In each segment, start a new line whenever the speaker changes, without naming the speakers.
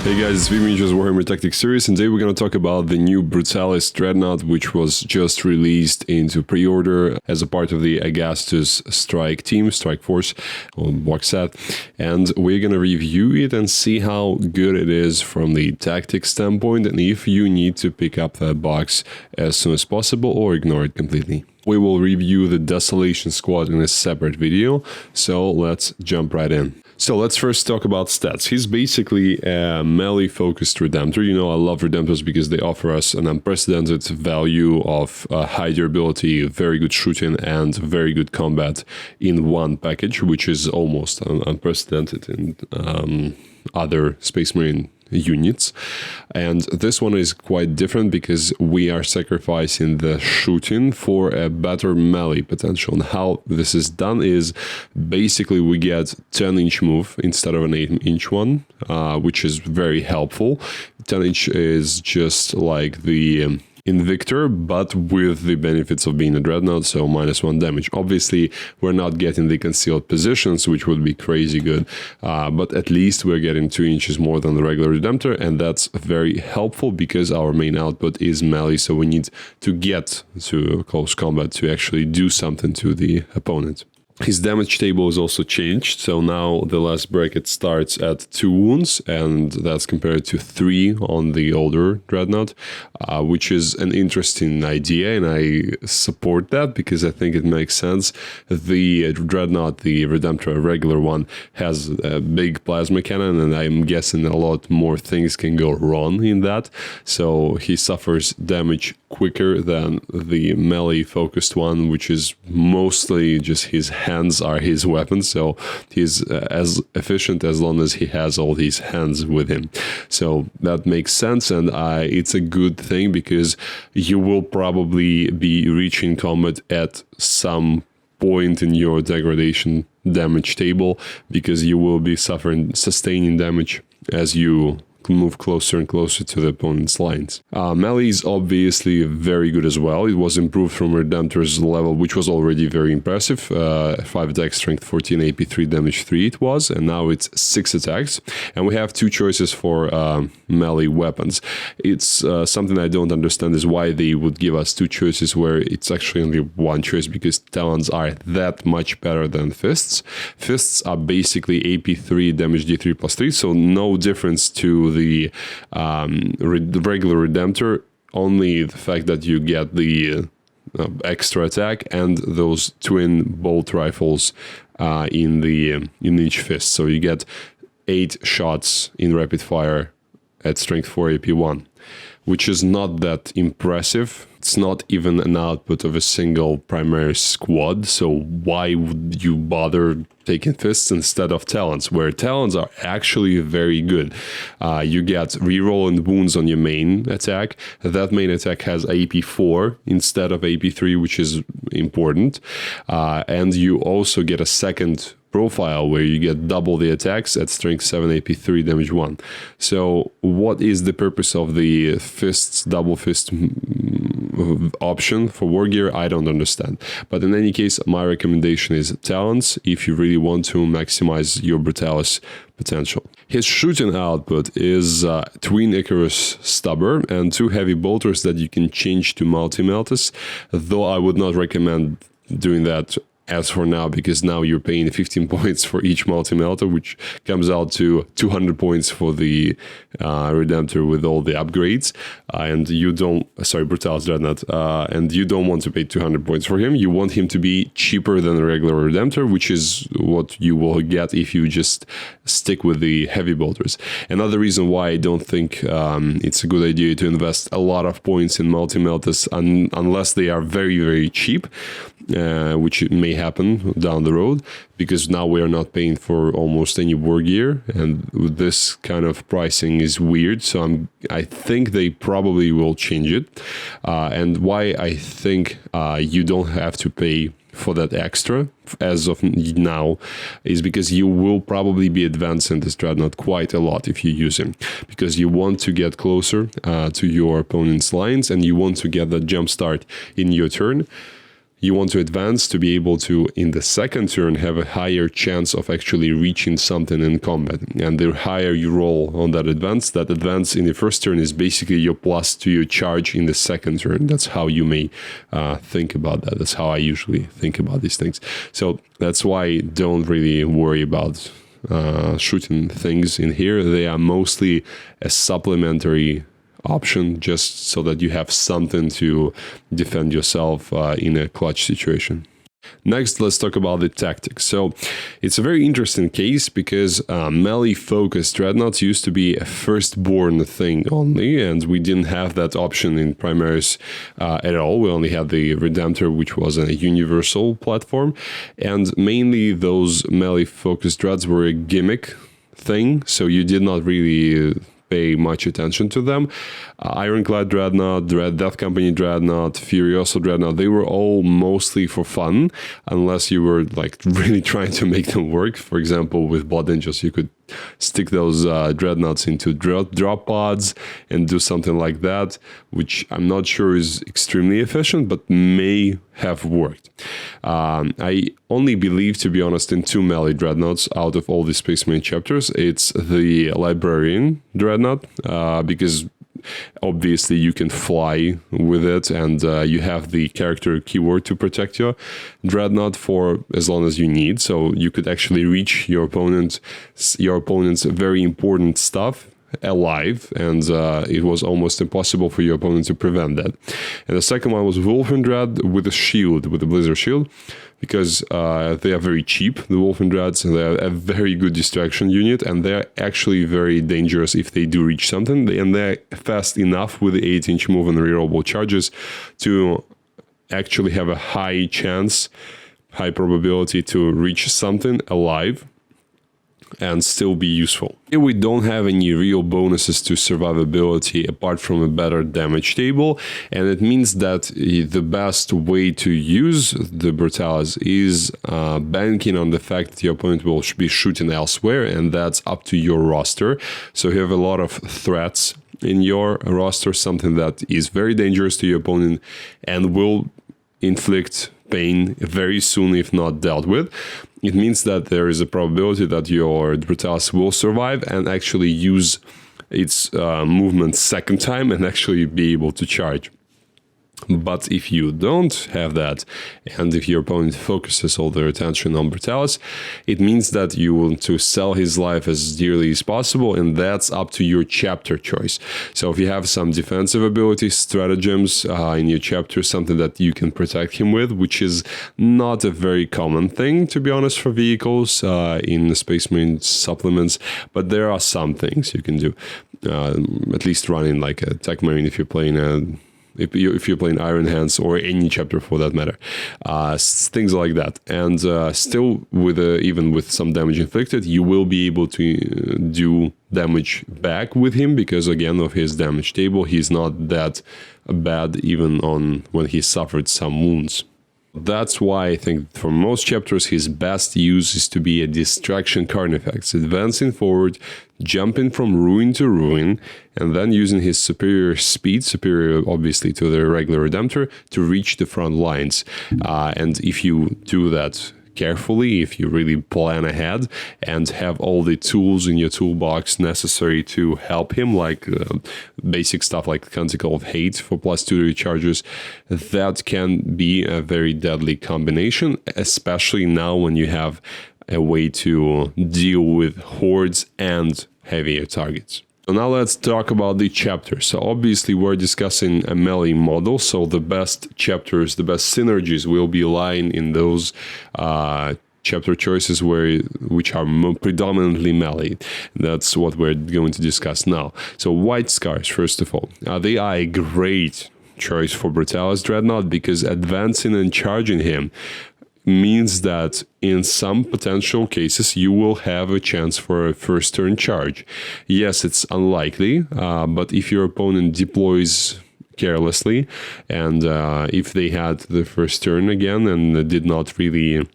Hey guys, it's vf.miniatures Warhammer Tactics series, and today we're going to talk about the new Brutalists Dreadnought, which was just released into pre-order as a part of the Agastus Strike Force box set, and we're going to review it and see how good it is from the tactics standpoint, and if you need to pick up that box as soon as possible or ignore it completely. We will review the Desolation Squad in a separate video, so let's jump right in. So let's first talk about stats. He's basically a melee-focused Redemptor. You know, I love Redemptors because they offer us an unprecedented value of high durability, very good shooting, and very good combat in one package, which is almost unprecedented in other Space Marine units. And this one is quite different because we are sacrificing the shooting for a better melee potential. And how this is done is basically we get 10-inch move instead of an 8-inch one, which is very helpful. 10-inch is just like the Invictor, but with the benefits of being a Dreadnought, so -1 damage. Obviously, we're not getting the concealed positions, which would be crazy good, but at least we're getting 2 inches more than the regular Redemptor, and that's very helpful because our main output is melee, so we need to get to close combat to actually do something to the opponent. His damage table is also changed, so now the last bracket starts at 2 wounds, and that's compared to 3 on the older Dreadnought, which is an interesting idea, and I support that because I think it makes sense. The Dreadnought, the Redemptor, regular one, has a big plasma cannon, and I'm guessing a lot more things can go wrong in that, so he suffers damage quicker than the melee-focused one, which is mostly just his hands are his weapons, so he's as efficient as long as he has all these hands with him. So that makes sense, and it's a good thing because you will probably be reaching combat at some point in your degradation damage table because you will be sustaining damage as you move closer and closer to the opponent's lines. Melee is obviously very good as well. It was improved from Redemptor's level, which was already very impressive. 5 attack strength, 14 AP, 3 damage, 3 it was, and now it's 6 attacks. And we have 2 choices for melee weapons. It's something I don't understand is why they would give us 2 choices where it's actually only 1 choice, because talons are that much better than fists. Fists are basically AP3, damage D3 plus 3, so no difference to the regular Redemptor, only the fact that you get the extra attack and those twin bolt rifles in each fist. So you get 8 shots in rapid fire at strength 4 AP1, which is not that impressive. It's not even an output of a single primary squad, so why would you bother taking fists instead of talons, where talons are actually very good. You get reroll and wounds on your main attack. That main attack has AP4 instead of AP3, which is important, and you also get a second profile where you get double the attacks at strength 7 AP3 damage 1. So what is the purpose of the fists, double fist option for war gear? I don't understand. But in any case, my recommendation is talons if you really want to maximize your Brutalis potential. His shooting output is twin Icarus stubber and 2 heavy bolters that you can change to multi-meltas, though I would not recommend doing that as for now, because now you're paying 15 points for each multi-melter, which comes out to 200 points for the Redemptor with all the upgrades, and you don't, Brutalists Dreadnought, and you don't want to pay 200 points for him. You want him to be cheaper than a regular Redemptor, which is what you will get if you just stick with the heavy bolters. Another reason why I don't think it's a good idea to invest a lot of points in multi-meltas unless they are very, very cheap, which may happen down the road, because now we are not paying for almost any war gear, and this kind of pricing is weird, so I think they probably will change it. And why I think you don't have to pay for that extra as of now is because you will probably be advancing this Dreadnought quite a lot if you use him, because you want to get closer to your opponent's lines and you want to get that jump start in your turn. You want to advance to be able to, in the second turn, have a higher chance of actually reaching something in combat. And the higher you roll on that advance in the first turn is basically your plus to your charge in the second turn. That's how you may think about that. That's how I usually think about these things. So that's why I don't really worry about shooting things in here. They are mostly a supplementary option, just so that you have something to defend yourself in a clutch situation. Next, let's talk about the tactics. So it's a very interesting case because melee-focused dreadnoughts used to be a firstborn thing only, and we didn't have that option in primaries at all. We only had the Redemptor, which was a universal platform, and mainly those melee-focused dreads were a gimmick thing, so you did not really pay much attention to them. Ironclad Dreadnought, Death Company Dreadnought, Furioso Dreadnought, they were all mostly for fun, unless you were like really trying to make them work. For example, with Blood Angels, you could stick those dreadnoughts into drop pods and do something like that, which I'm not sure is extremely efficient, but may have worked. I only believe, to be honest, in 2 melee dreadnoughts out of all the Space Marine chapters. It's the Librarian Dreadnought, because obviously you can fly with it, and you have the character keyword to protect your dreadnought for as long as you need, so you could actually reach your opponent's very important stuff alive, and it was almost impossible for your opponent to prevent that. And the second one was Wolfen Dread with a shield, with a Blizzard Shield, because they are very cheap, the Wolfen Dreads, and they're a very good distraction unit, and they're actually very dangerous if they do reach something, and they're fast enough with the 8-inch move and rerollable charges to actually have a high chance, high probability to reach something alive and still be useful. Here we don't have any real bonuses to survivability apart from a better damage table, and it means that the best way to use the Brutalis is banking on the fact that your opponent will be shooting elsewhere, and that's up to your roster. So you have a lot of threats in your roster, something that is very dangerous to your opponent and will inflict pain very soon if not dealt with. It means that there is a probability that your Brutalis will survive and actually use its movement second time and actually be able to charge. But if you don't have that, and if your opponent focuses all their attention on Brutalis, it means that you want to sell his life as dearly as possible, and that's up to your chapter choice. So if you have some defensive abilities, stratagems in your chapter, something that you can protect him with, which is not a very common thing, to be honest, for vehicles in the Space Marine supplements, but there are some things you can do, at least running like a Tech Marine if you're playing if you're playing Iron Hands, or any chapter for that matter, things like that. And still, even with some damage inflicted, you will be able to do damage back with him, because again of his damage table, he's not that bad even on when he suffered some wounds. That's why I think for most chapters his best use is to be a distraction carnifex, advancing forward, jumping from ruin to ruin, and then using his superior speed, superior obviously to the regular Redemptor, to reach the front lines. And if you do that carefully, if you really plan ahead and have all the tools in your toolbox necessary to help him, like basic stuff like Canticle of Hate for +2 to charges, that can be a very deadly combination, especially now when you have a way to deal with hordes and heavier targets. So now let's talk about the chapters. So obviously we're discussing a melee model, so the best chapters, the best synergies will be lying in those chapter choices which are predominantly melee. That's what we're going to discuss now. So White Scars, first of all, they are a great choice for Brutalists Dreadnought, because advancing and charging him means that in some potential cases you will have a chance for a first turn charge. Yes, it's unlikely, but if your opponent deploys carelessly, and if they had the first turn again and did not really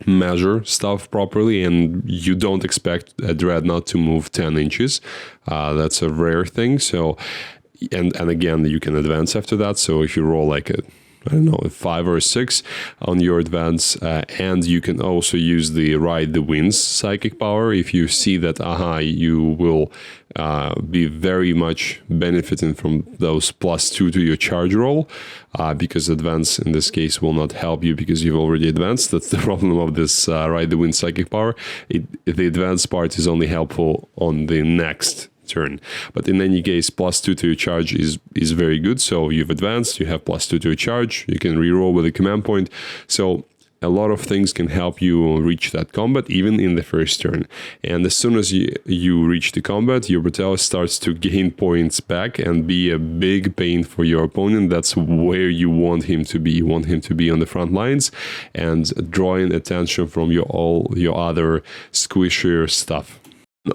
measure stuff properly, and you don't expect a Dreadnought to move 10 inches, that's a rare thing. So and again, you can advance after that. So if you roll like a I don't know, 5 or 6 on your advance, and you can also use the Ride the Winds psychic power if you see that you will be very much benefiting from those +2 to your charge roll, because advance in this case will not help you because you've already advanced. That's the problem of this Ride the Wind psychic power. The advanced part is only helpful on the next turn, but in any case, +2 to your charge is very good. So you've advanced, you have +2 to your charge, you can reroll with a command point. So a lot of things can help you reach that combat even in the first turn. And as soon as you reach the combat, your Brutalis starts to gain points back and be a big pain for your opponent. That's where you want him to be. You want him to be on the front lines and drawing attention from all your other squishier stuff.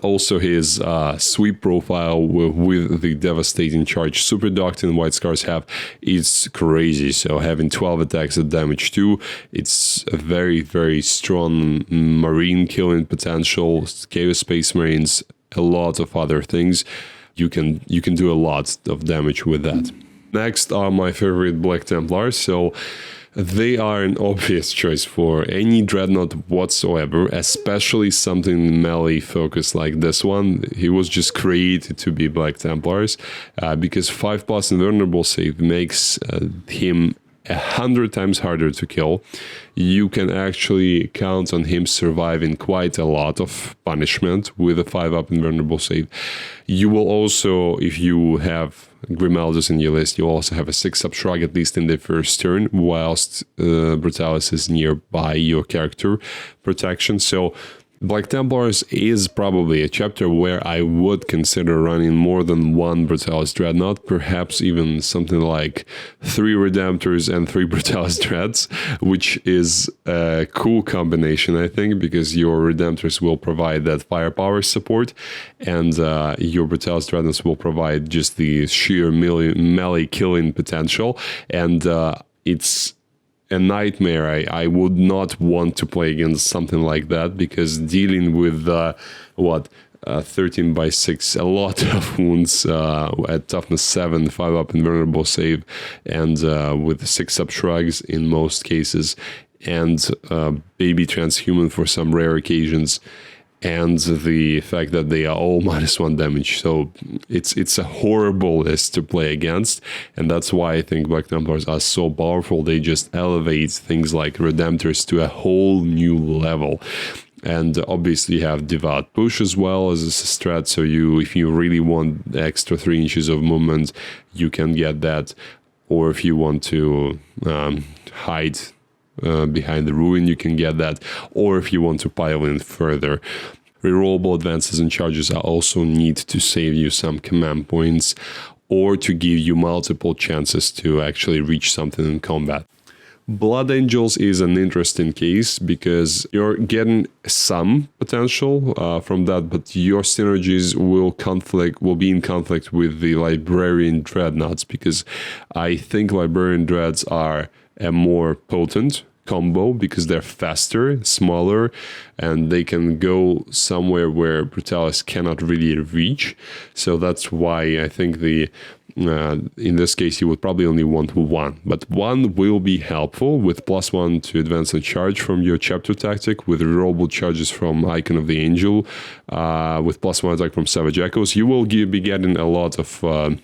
Also, his sweep profile with the devastating charge Super Doctrine White Scars have is crazy. So having 12 attacks at damage 2, it's a very, very strong marine killing potential, Chaos Space Marines, a lot of other things. You can do a lot of damage with that. Next are my favorite Black Templars. So they are an obvious choice for any Dreadnought whatsoever, especially something melee focused like this one. He was just created to be Black Templars, because 5+ invulnerable save makes him 100 times harder to kill. You can actually count on him surviving quite a lot of punishment with a 5+ invulnerable save. You will also, if you have Grimaldus in your list, you also have a 6+ shrug at least in the first turn, whilst Brutalis is nearby your character protection. So Black Templars is probably a chapter where I would consider running more than one Brutalists Dreadnought, perhaps even something like 3 Redemptors and 3 Brutalists Dreads, which is a cool combination, I think, because your Redemptors will provide that firepower support, and your Brutalists Dreadnoughts will provide just the sheer melee killing potential, and it's a nightmare. I would not want to play against something like that, because dealing with 13/6, a lot of wounds at toughness 7, 5+ invulnerable save, and with 6+ shrugs in most cases, and baby transhuman for some rare occasions, and the fact that they are all -1 damage. So it's a horrible list to play against, and that's why I think Black Templars are so powerful. They just elevate things like Redemptors to a whole new level. And obviously you have Devout Push as well as a strat, so if you really want the extra 3 inches of movement, you can get that. Or if you want to hide behind the ruin, you can get that, or if you want to pile in further. Rerollable advances and charges are also neat to save you some command points, or to give you multiple chances to actually reach something in combat. Blood Angels is an interesting case because you're getting some potential from that, but your synergies will be in conflict with the Librarian Dreadnoughts, because I think Librarian Dreads are a more potent combo because they're faster, smaller, and they can go somewhere where Brutalis cannot really reach. So that's why I think in this case you would probably only want 1, but 1 will be helpful with +1 to advance and charge from your chapter tactic, with rerollable charges from Icon of the Angel, with +1 attack from Savage Echoes. You will be getting a lot of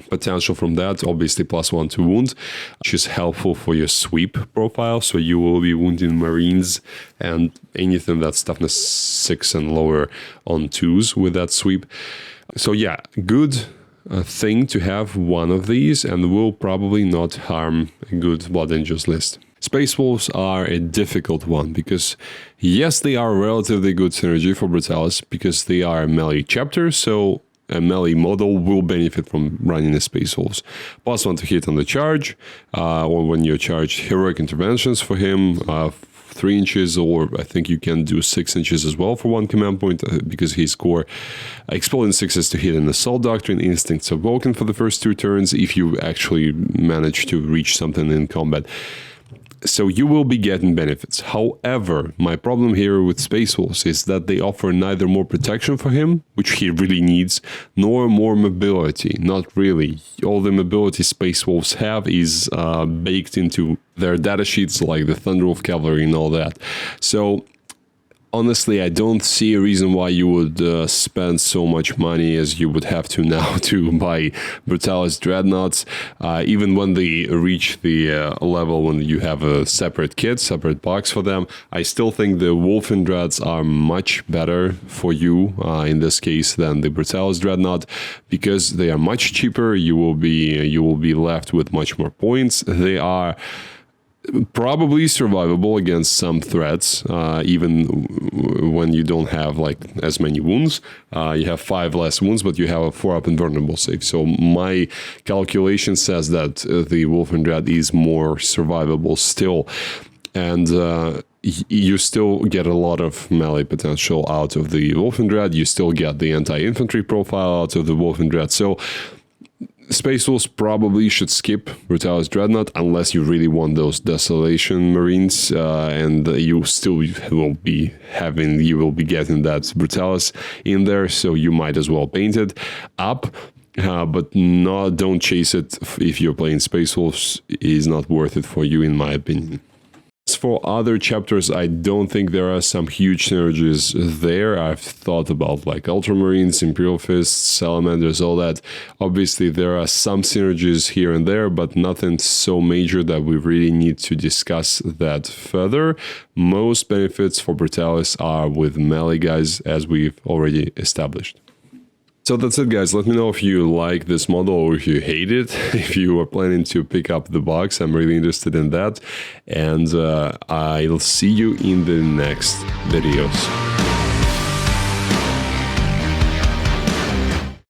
potential from that, obviously +1 to wound, which is helpful for your sweep profile, so you will be wounding Marines and anything that's toughness 6 and lower on 2s with that sweep. So yeah, good thing to have one of these, and will probably not harm a good Blood Angels list. Space Wolves are a difficult one, because yes, they are a relatively good synergy for Brutalis, because they are a melee chapter, so a melee model will benefit from running a Space Wolves. +1 to hit on the charge, or when you charge heroic interventions for him, 3 inches, or I think you can do 6 inches as well for 1 command point, because his core Exploding 6s to hit an Assault Doctrine, Instincts Awoken for the first 2 turns, if you actually manage to reach something in combat. So you will be getting benefits. However, my problem here with Space Wolves is that they offer neither more protection for him, which he really needs, nor more mobility. Not really. All the mobility Space Wolves have is baked into their datasheets, like the Thunderwolf Cavalry and all that. So honestly, I don't see a reason why you would spend so much money as you would have to now to buy Brutalists Dreadnoughts. Even when they reach the level when you have a separate kit, separate box for them, I still think the Wolfen Dreads are much better for you in this case than the Brutalis Dreadnought, because they are much cheaper. You will be left with much more points. They are probably survivable against some threats, even when you don't have like as many wounds. You have 5 less wounds, but you have a 4-up invulnerable save. So my calculation says that the Wolfen Dread is more survivable still, and you still get a lot of melee potential out of the Wolfen Dread. You still get the anti-infantry profile out of the Wolfen Dread. So Space Wolves probably should skip Brutalis Dreadnought unless you really want those Desolation Marines, and you still will be getting that Brutalis in there, so you might as well paint it up. But don't chase it if you're playing Space Wolves. It is not worth it for you, in my opinion. As for other chapters, I don't think there are some huge synergies there. I've thought about like Ultramarines, Imperial Fists, Salamanders, all that. Obviously, there are some synergies here and there, but nothing so major that we really need to discuss that further. Most benefits for Brutalis are with melee guys, as we've already established. So that's it, guys. Let me know if you like this model or if you hate it. If you are planning to pick up the box, I'm really interested in that. And I'll see you in the next videos.